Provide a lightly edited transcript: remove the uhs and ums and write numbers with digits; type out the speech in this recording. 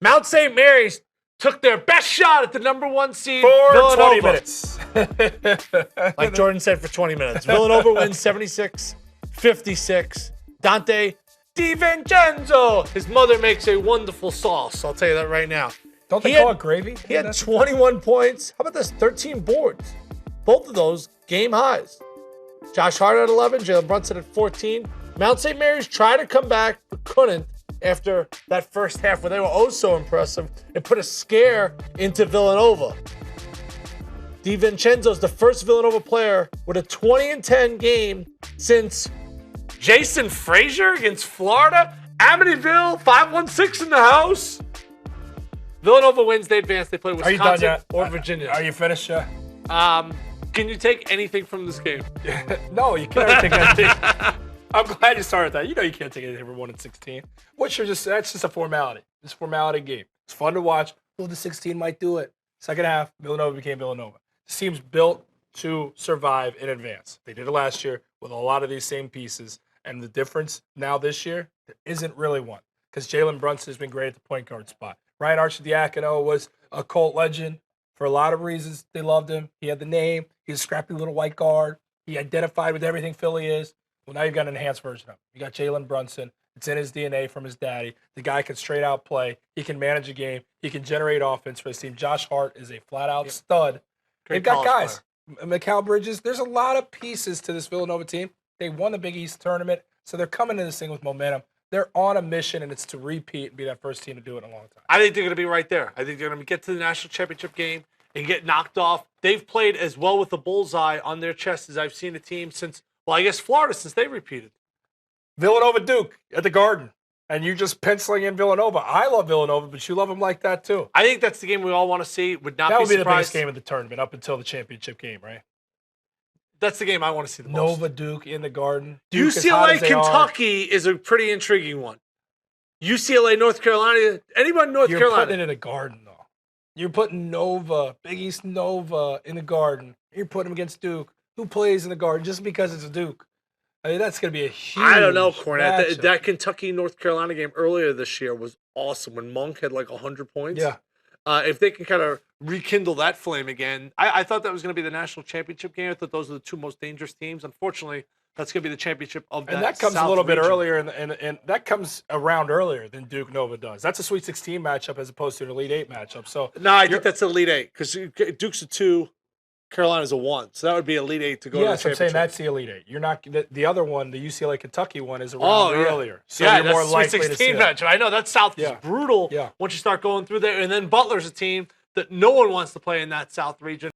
Mount St. Mary's took their best shot at the number 1 seed, For Villanova. 20 minutes. Like Jordan said, for 20 minutes. Villanova wins 76-56. Donte DiVincenzo. His mother makes a wonderful sauce. I'll tell you that right now. Don't they call it gravy? He had 21 points. How about this? 13 boards. Both of those game highs. Josh Hart at 11, Jalen Brunson at 14. Mount St. Mary's tried to come back, but couldn't after that first half where they were oh so impressive. It put a scare into Villanova. DiVincenzo's the first Villanova player with a 20-10 game since Jason Frazier against Florida. Amityville, 516 in the house. Villanova wins, they advance. They play Wisconsin or Virginia. Are you finished? Can you take anything from this game? No, you can't take anything. I'm glad you started that. You know you can't take anything from 1-16. That's just a formality. It's a formality game. It's fun to watch. Well, the 16 might do it. Second half, Villanova became Villanova. This team's built to survive in advance. They did it last year with a lot of these same pieces. And the difference now this year, there isn't really one. Because Jalen Brunson has been great at the point guard spot. Ryan Arcidiacono was a cult legend for a lot of reasons. They loved him. He had the name. He's a scrappy little white guard. He identified with everything Philly is. Well, now you've got an enhanced version of him. You got Jalen Brunson. It's in his DNA from his daddy. The guy can straight out play. He can manage a game. He can generate offense for his team. Josh Hart is a flat-out stud. They've got guys. Mikal Bridges. There's a lot of pieces to this Villanova team. They won the Big East tournament, so they're coming into this thing with momentum. They're on a mission, and it's to repeat and be that first team to do it in a long time. I think they're going to be right there. I think they're going to get to the national championship game and get knocked off. They've played as well with the bullseye on their chest as I've seen a team since, well, I guess Florida since they repeated. Villanova Duke at the Garden, and you're just penciling in Villanova. I love Villanova, but you love them like that too. I think that's the game we all want to see. Would not that be would be surprised. The biggest game of the tournament up until the championship game, right? That's the game I want to see the most. Nova Duke in the Garden. Duke UCLA Kentucky is a pretty intriguing one. UCLA North Carolina. Anyone in North Carolina? You're putting it in a Garden though. You're putting Nova, Big East Nova in the Garden. You're putting them against Duke. Who plays in the Garden just because it's a Duke? I mean, that's going to be a huge I don't know, Cornette. matchup. That Kentucky-North Carolina game earlier this year was awesome when Monk had like 100 points. Yeah. If they can kind of rekindle that flame again, I thought that was going to be the national championship game. I thought those were the two most dangerous teams. Unfortunately, that's going to be the championship of that. And that comes South a little bit region. earlier, and that comes around earlier than Duke Nova does. That's a Sweet 16 matchup as opposed to an Elite 8 matchup. So No, I think that's Elite 8 because Duke's a 2, Carolina's a 1. So that would be Elite 8 to go to the yes, I'm championship. saying that's the Elite 8. You're not the other one, the UCLA Kentucky one, is around earlier. So yeah, you're that's more Sweet likely to 16 see it. matchup. I know that South is brutal Yeah. once you start going through there. And then Butler's a team that no one wants to play in that South region.